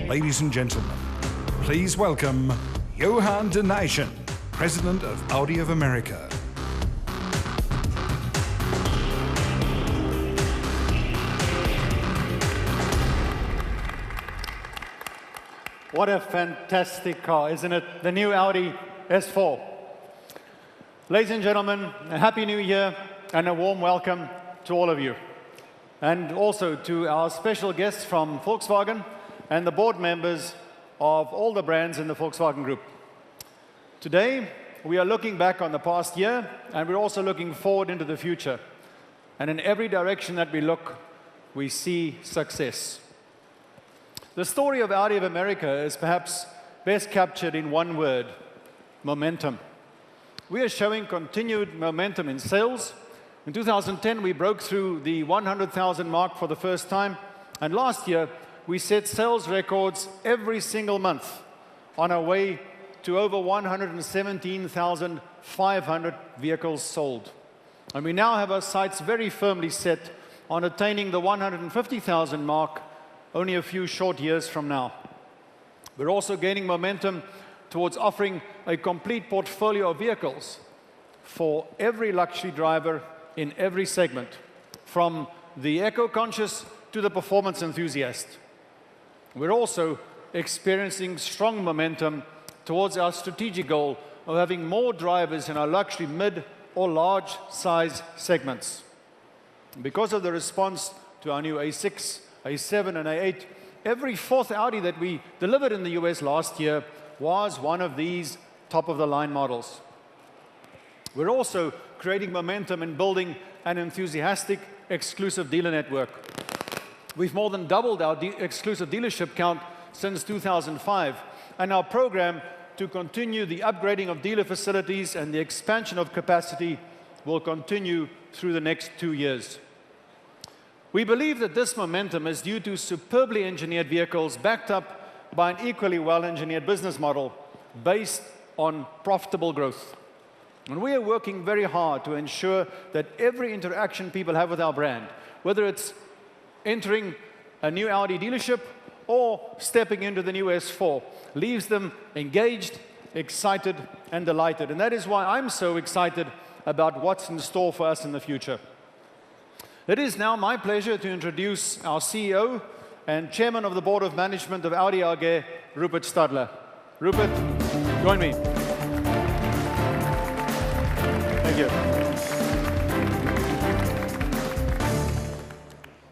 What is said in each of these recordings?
Ladies and gentlemen, please welcome Johan de Nijssen, President of Audi of America. What a fantastic car, isn't it? The new Audi S4. Ladies and gentlemen, a Happy New Year and a warm welcome to all of you. And also to our special guests from Volkswagen and the board members of all the brands in the Volkswagen Group. Today, we are looking back on the past year, and we're also looking forward into the future. And in every direction that we look, we see success. The story of Audi of America is perhaps best captured in one word: momentum. We are showing continued momentum in sales. In 2010, we broke through the 100,000 mark for the first time, and last year, we set sales records every single month on our way to over 117,500 vehicles sold. And we now have our sights very firmly set on attaining the 150,000 mark only a few short years from now. We're also gaining momentum towards offering a complete portfolio of vehicles for every luxury driver in every segment, from the eco-conscious to the performance enthusiast. We're also experiencing strong momentum towards our strategic goal of having more drivers in our luxury mid or large size segments. Because of the response to our new A6, A7 and A8, every fourth Audi that we delivered in the US last year was one of these top-of-the-line models. We're also creating momentum in building an enthusiastic exclusive dealer network. We've more than doubled our exclusive dealership count since 2005, and our program to continue the upgrading of dealer facilities and the expansion of capacity will continue through the next 2 years. We believe that this momentum is due to superbly engineered vehicles backed up by an equally well-engineered business model based on profitable growth. And we are working very hard to ensure that every interaction people have with our brand, whether it's entering a new Audi dealership or stepping into the new S4, leaves them engaged, excited, and delighted. And that is why I'm so excited about what's in store for us in the future. It is now my pleasure to introduce our CEO and Chairman of the Board of Management of Audi AG, Rupert Stadler. Rupert, join me. Thank you.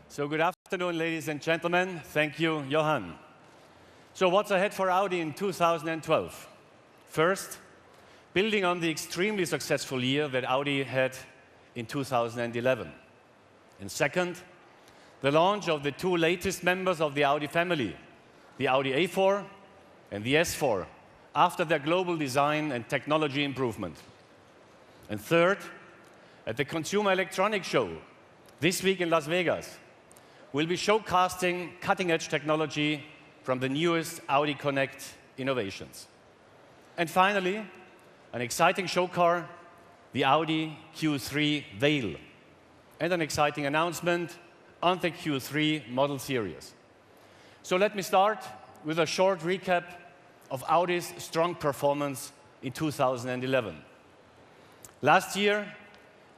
So good afternoon, ladies and gentlemen. Thank you, Johan. So what's ahead for Audi in 2012? First, building on the extremely successful year that Audi had in 2011. And second, the launch of the two latest members of the Audi family, the Audi A4 and the S4, after their global design and technology improvement. And third, at the Consumer Electronics Show this week in Las Vegas, we'll be showcasing cutting-edge technology from the newest Audi Connect innovations. And finally, an exciting show car, the Audi Q3 Veil, and an exciting announcement on the Q3 model series. So let me start with a short recap of Audi's strong performance in 2011. Last year,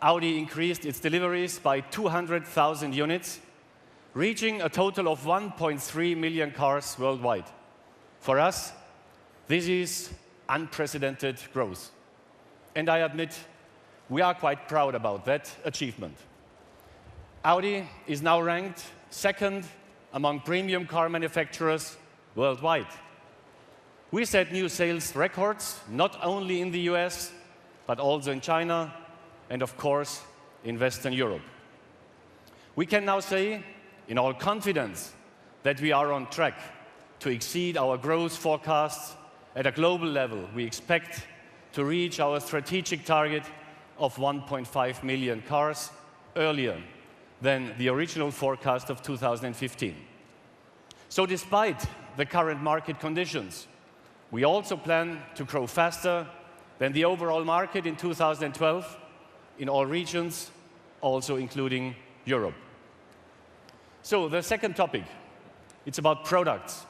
Audi increased its deliveries by 200,000 units, reaching a total of 1.3 million cars worldwide. For us, this is unprecedented growth. And I admit, we are quite proud about that achievement. Audi is now ranked second among premium car manufacturers worldwide. We set new sales records, not only in the US, but also in China, and of course, in Western Europe. We can now say, in all confidence, that we are on track to exceed our growth forecasts at a global level. We expect to reach our strategic target of 1.5 million cars earlier than the original forecast of 2015. So despite the current market conditions, we also plan to grow faster than the overall market in 2012 in all regions, also including Europe. So the second topic, it's about products.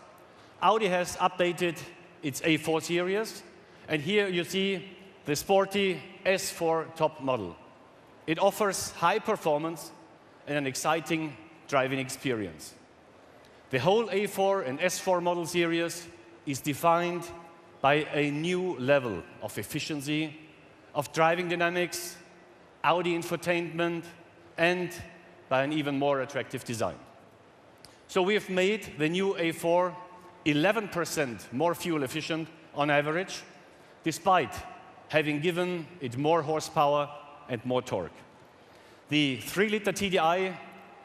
Audi has updated its A4 series, and here you see the sporty S4 top model. It offers high performance and an exciting driving experience. The whole A4 and S4 model series is defined by a new level of efficiency, of driving dynamics, Audi infotainment, and by an even more attractive design. So we have made the new A4 11% more fuel efficient on average, despite having given it more horsepower and more torque. The 3-liter TDI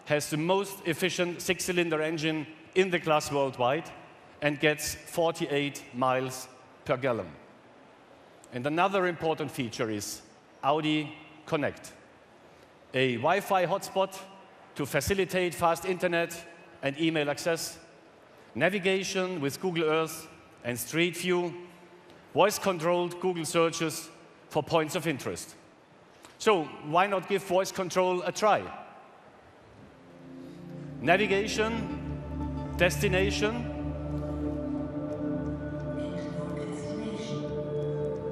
has the most efficient 6-cylinder engine in the class worldwide and gets 48 miles per gallon. And another important feature is Audi Connect, a Wi-Fi hotspot to facilitate fast internet and email access, navigation with Google Earth and Street View, voice-controlled Google searches for points of interest. So why not give voice control a try? Navigation, destination,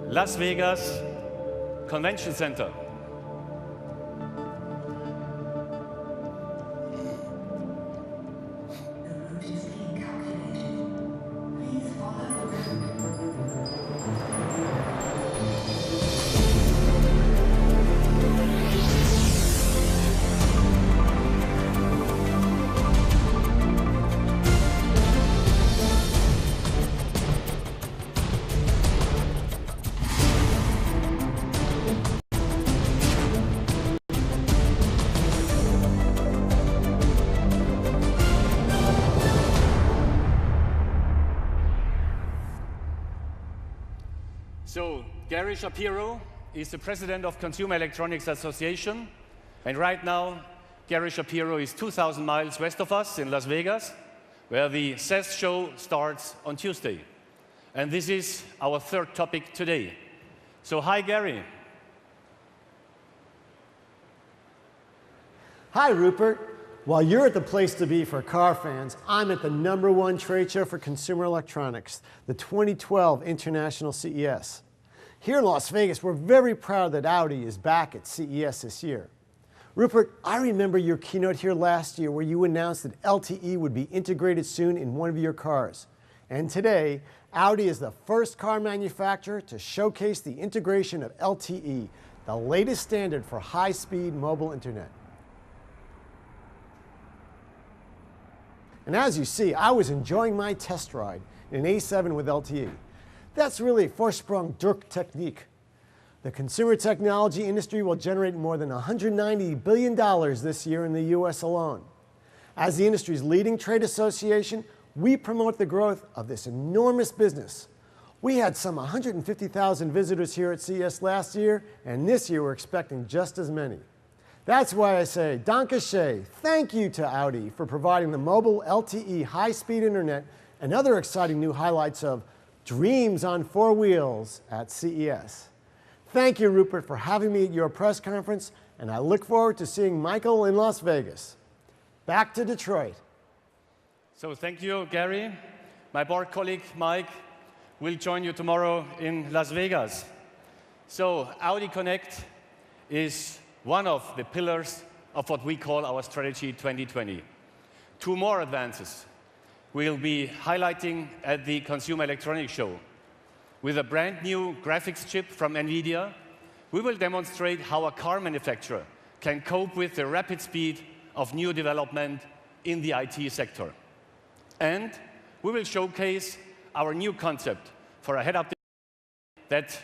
Las Vegas Convention Center. So Gary Shapiro is the president of Consumer Electronics Association, and right now Gary Shapiro is 2,000 miles west of us in Las Vegas, where the CES show starts on Tuesday. And this is our third topic today. So hi, Gary. Hi, Rupert. While you're at the place to be for car fans, I'm at the #1 trade show for consumer electronics, the 2012 International CES. Here in Las Vegas, we're very proud that Audi is back at CES this year. Rupert, I remember your keynote here last year where you announced that LTE would be integrated soon in one of your cars. And today, Audi is the first car manufacturer to showcase the integration of LTE, the latest standard for high-speed mobile internet. And as you see, I was enjoying my test ride in an A7 with LTE. That's really a Vorsprung durch Technik. The consumer technology industry will generate more than $190 billion this year in the US alone. As the industry's leading trade association, we promote the growth of this enormous business. We had some 150,000 visitors here at CES last year, and this year we're expecting just as many. That's why I say, Danke schön, thank you to Audi for providing the mobile LTE high-speed internet and other exciting new highlights of dreams on 4 wheels at CES. Thank you, Rupert, for having me at your press conference, and I look forward to seeing Michael in Las Vegas. Back to Detroit. So thank you, Gary. My board colleague, Mike, will join you tomorrow in Las Vegas. So Audi Connect is one of the pillars of what we call our strategy 2020. 2 more advances we'll be highlighting at the Consumer Electronics Show. With a brand new graphics chip from NVIDIA, we will demonstrate how a car manufacturer can cope with the rapid speed of new development in the IT sector. And we will showcase our new concept for a head-up display that.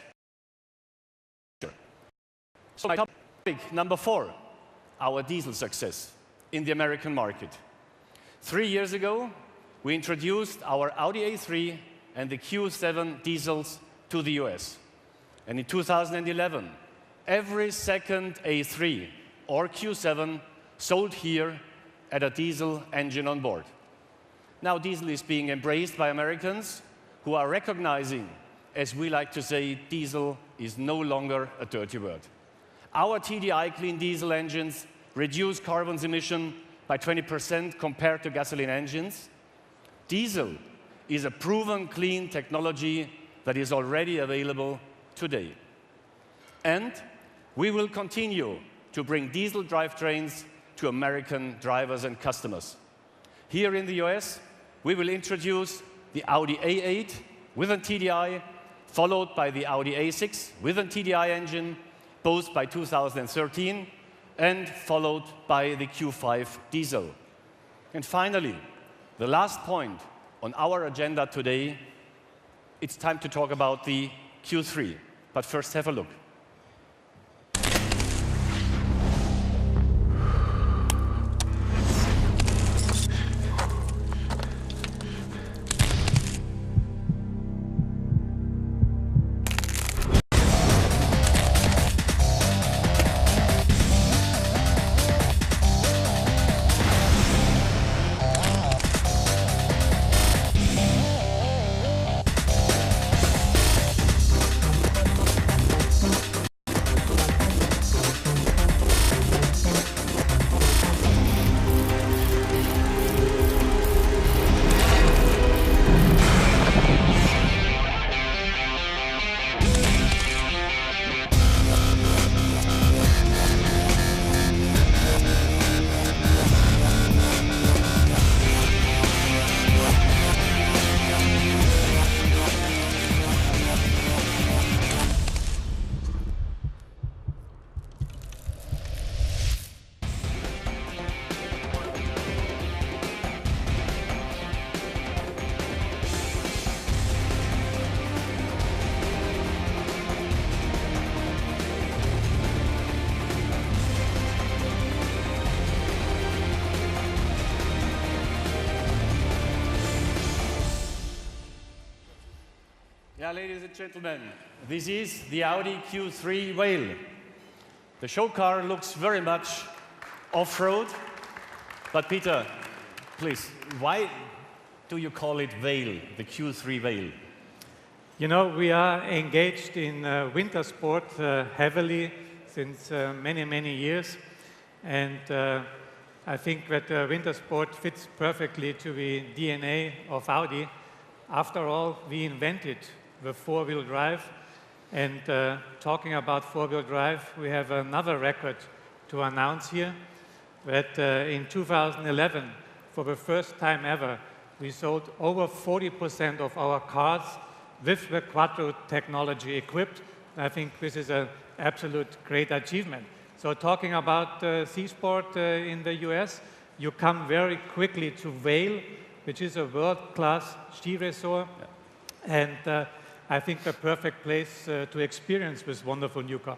So my topic number 4, our diesel success in the American market. 3 years ago, we introduced our Audi A3 and the Q7 diesels to the US. And in 2011, every second A3 or Q7 sold here had a diesel engine on board. Now diesel is being embraced by Americans who are recognizing, as we like to say, diesel is no longer a dirty word. Our TDI clean diesel engines reduce carbon emission by 20% compared to gasoline engines. Diesel is a proven clean technology that is already available today. And we will continue to bring diesel drivetrains to American drivers and customers. Here in the US, we will introduce the Audi A8 with a TDI, followed by the Audi A6 with a TDI engine, both by 2013, and followed by the Q5 diesel. And finally, the last point on our agenda today, it's time to talk about the Q3. But first, have a look. Yeah, ladies and gentlemen, this is the Audi Q3 Whale. The show car looks very much off-road. But Peter, please, why do you call it Whale, the Q3 Whale? You know, we are engaged in winter sport heavily since many, many years. And I think that winter sport fits perfectly to the DNA of Audi. After all, we invented the four-wheel drive. And talking about four-wheel drive, we have another record to announce here, that in 2011, for the first time ever, we sold over 40% of our cars with the Quattro technology equipped. I think this is an absolute great achievement. So talking about C-Sport in the US, you come very quickly to Whale, which is a world-class ski resort. Yeah. And I think a perfect place to experience this wonderful new car.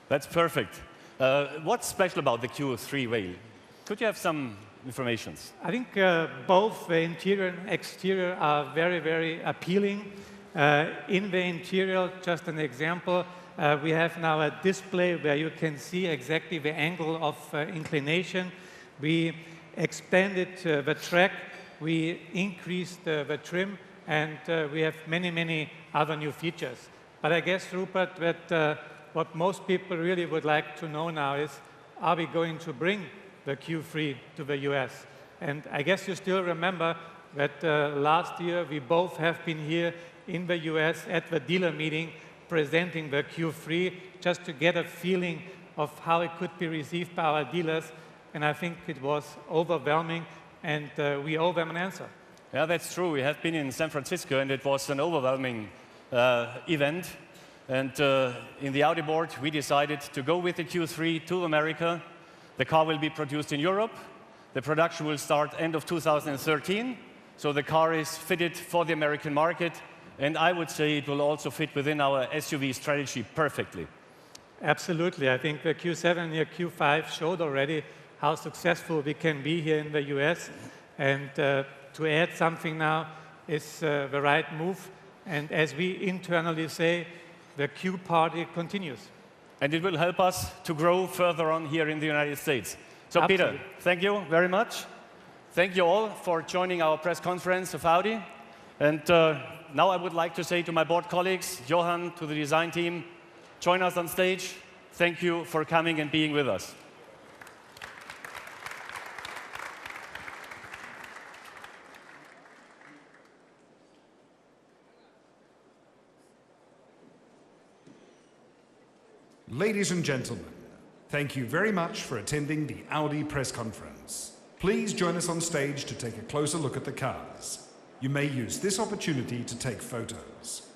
That's perfect. What's special about the Q3 Whale? Could you have some information? I think both the interior and exterior are very, very appealing. In the interior, just an example, we have now a display where you can see exactly the angle of inclination. We expanded the track, we increased the trim, and we have many, many other new features. But I guess, Rupert, that what most people really would like to know now is, are we going to bring the Q3 to the US? And I guess you still remember that last year we both have been here in the US at the dealer meeting presenting the Q3 just to get a feeling of how it could be received by our dealers. And I think it was overwhelming, and we owe them an answer. Yeah, that's true. We have been in San Francisco, and it was an overwhelming event. And in the Audi board, we decided to go with the Q3 to America. The car will be produced in Europe. The production will start end of 2013. So the car is fitted for the American market. And I would say it will also fit within our SUV strategy perfectly. Absolutely. I think the Q7 and the Q5 showed already how successful we can be here in the US. And to add something now is the right move. And as we internally say, the Q party continues. And it will help us to grow further on here in the United States. So Absolutely. Peter, thank you very much. Thank you all for joining our press conference of Audi. And now I would like to say to my board colleagues, Johan, to the design team, join us on stage. Thank you for coming and being with us. Ladies and gentlemen, thank you very much for attending the Audi press conference. Please join us on stage to take a closer look at the cars. You may use this opportunity to take photos.